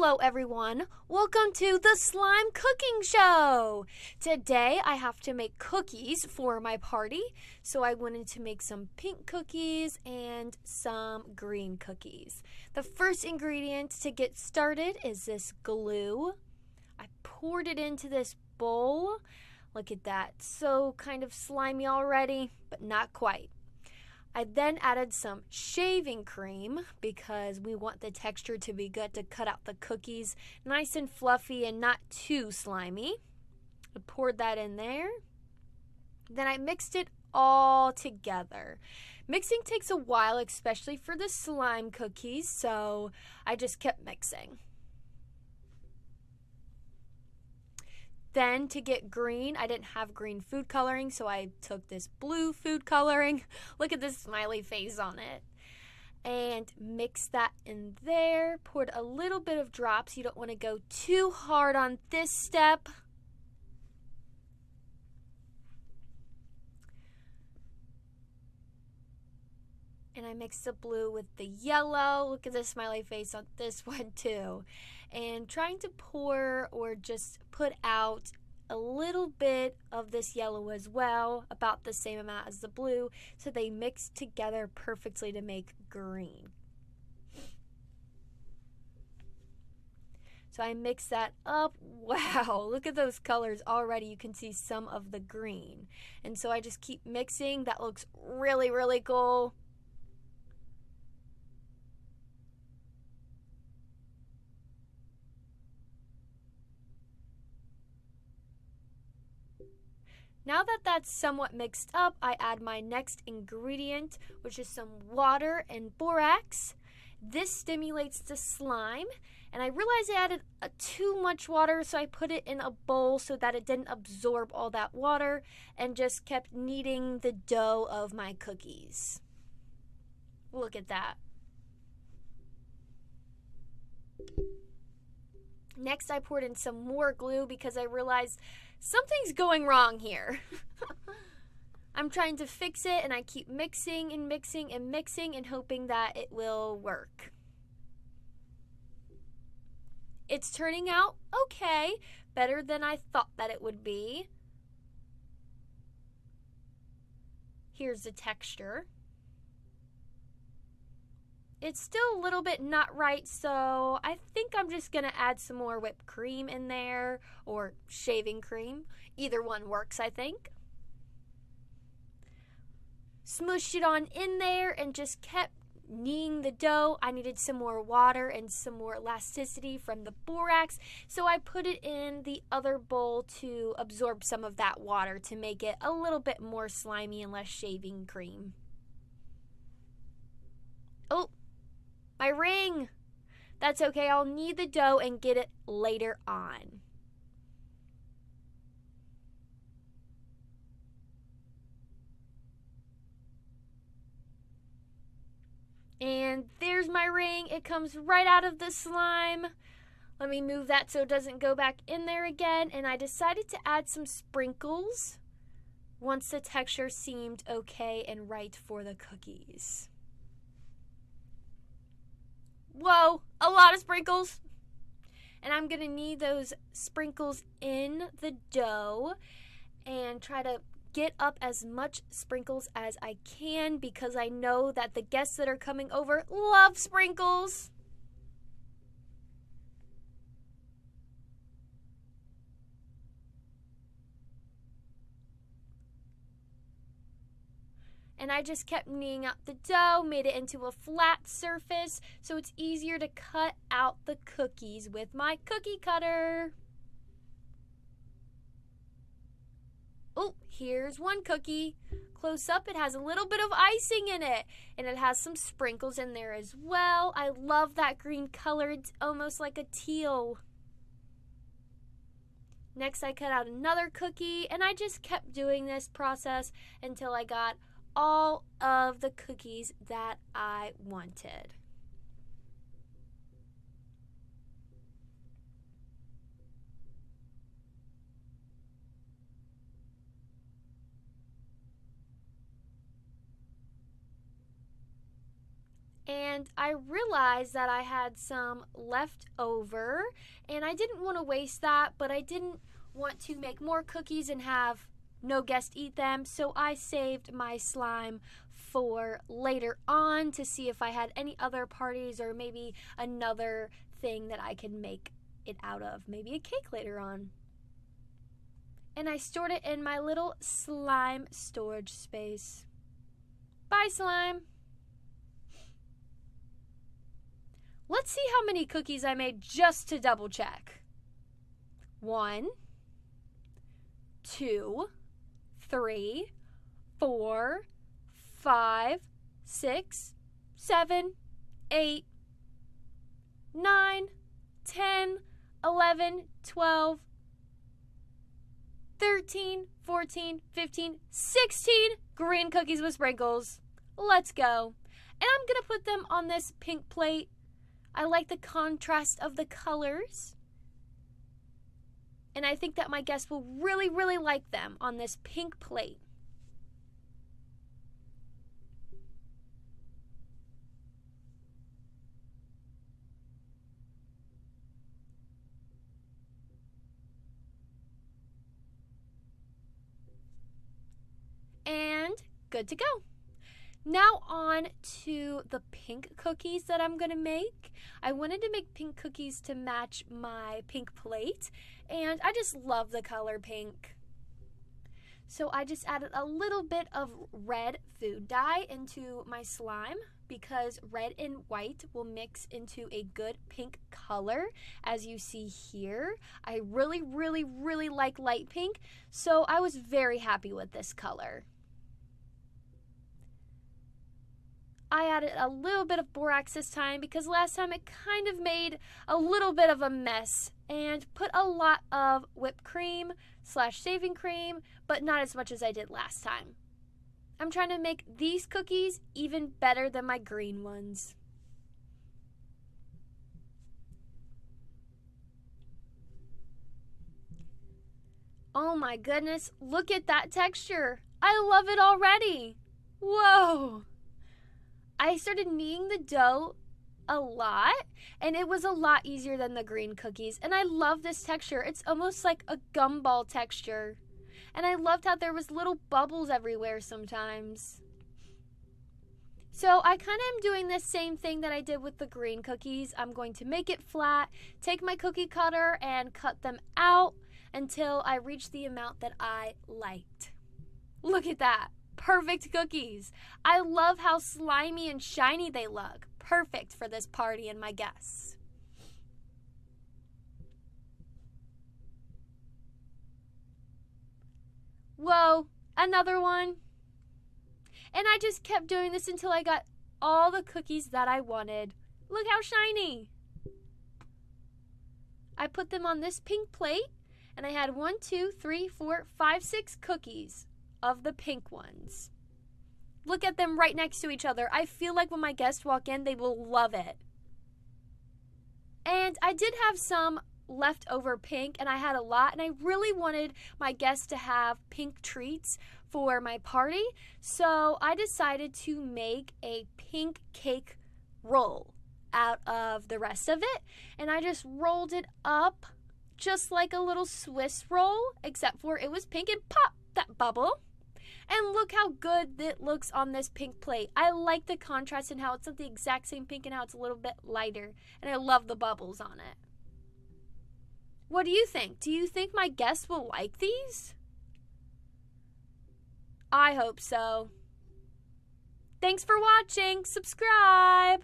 Hello everyone, welcome to the Slime Cooking Show! Today I have to make cookies for my party, so I wanted to make some pink cookies and some green cookies. The first ingredient to get started is this glue. I poured it into this bowl. Look at that, so kind of slimy already, but not quite. I then added some shaving cream because we want the texture to be good to cut out the cookies nice and fluffy and not too slimy. I poured that in there. Then I mixed it all together. Mixing takes a while, especially for the slime cookies, so I just kept mixing. Then to get green, I didn't have green food coloring, so I took this blue food coloring. Look at this smiley face on it. And mixed that in there. Poured a little bit of drops. You don't want to go too hard on this step. And I mixed the blue with the yellow. Look at the smiley face on this one too. And trying to pour or just put out a little bit of this yellow as well, about the same amount as the blue, so they mix together perfectly to make green. So I mix that up. Wow, look at those colors already. You can see some of the green. And so I just keep mixing. That looks really, really cool. Now that that's somewhat mixed up, I add my next ingredient, which is some water and borax. This stimulates the slime, and I realized I added too much water, so I put it in a bowl so that it didn't absorb all that water and just kept kneading the dough of my cookies. Look at that. Next, I poured in some more glue because I realized something's going wrong here. I'm trying to fix it, and I keep mixing and mixing and mixing and hoping that it will work. It's turning out okay, better than I thought that it would be. Here's the texture. It's still a little bit not right, so I think I'm just going to add some more whipped cream in there, or shaving cream. Either one works, I think. Smooshed it on in there and just kept kneading the dough. I needed some more water and some more elasticity from the borax, so I put it in the other bowl to absorb some of that water to make it a little bit more slimy and less shaving cream. Oh! My ring! That's okay, I'll knead the dough and get it later on. And there's my ring. It comes right out of the slime. Let me move that so it doesn't go back in there again. And I decided to add some sprinkles once the texture seemed okay and right for the cookies. Whoa, a lot of sprinkles. And I'm going to knead those sprinkles in the dough and try to get up as much sprinkles as I can because I know that the guests that are coming over love sprinkles. And I just kept kneading out the dough, made it into a flat surface so it's easier to cut out the cookies with my cookie cutter. Oh, here's one cookie. Close up, it has a little bit of icing in it, and it has some sprinkles in there as well. I love that green color. It's almost like a teal. Next, I cut out another cookie, and I just kept doing this process until I got all of the cookies that I wanted. and I realized that I had some left over, and I didn't want to waste that, but I didn't want to make more cookies and have no guest eat them, so I saved my slime for later on to see if I had any other parties or maybe another thing that I could make it out of, maybe a cake later on. And I stored it in my little slime storage space. Bye, slime. Let's see how many cookies I made just to double check. 1, 2, 3, 4, 5, 6, 7, 8, 9, 10, 11, 12, 13, 14, 15, 16 green cookies with sprinkles. Let's go. And I'm going to put them on this pink plate. I like the contrast of the colors. And I think that my guests will really, really like them on this pink plate. And good to go. Now on to the pink cookies that I'm going to make. I wanted to make pink cookies to match my pink plate, and I just love the color pink. So I just added a little bit of red food dye into my slime because red and white will mix into a good pink color, as you see here. I really, really, really like light pink, so I was very happy with this color. I added a little bit of borax this time because last time it kind of made a little bit of a mess, and put a lot of whipped cream / shaving cream, but not as much as I did last time. I'm trying to make these cookies even better than my green ones. Oh my goodness, look at that texture. I love it already. Whoa. I started kneading the dough a lot, and it was a lot easier than the green cookies. And I love this texture. It's almost like a gumball texture. And I loved how there was little bubbles everywhere sometimes. So I kind of am doing the same thing that I did with the green cookies. I'm going to make it flat, take my cookie cutter, and cut them out until I reach the amount that I liked. Look at that. Perfect cookies. I love how slimy and shiny they look. Perfect for this party and my guests. Whoa, another one. And I just kept doing this until I got all the cookies that I wanted. Look how shiny. I put them on this pink plate, and I had 1, 2, 3, 4, 5, 6 cookies of the pink ones. Look at them right next to each other. I feel like when my guests walk in, they will love it. And I did have some leftover pink, and I had a lot, and I really wanted my guests to have pink treats for my party, so I decided to make a pink cake roll out of the rest of it, and I just rolled it up just like a little Swiss roll, except for it was pink, and pop that bubble. And look how good it looks on this pink plate. I like the contrast and how it's not the exact same pink and how it's a little bit lighter. And I love the bubbles on it. What do you think? Do you think my guests will like these? I hope so. Thanks for watching. Subscribe.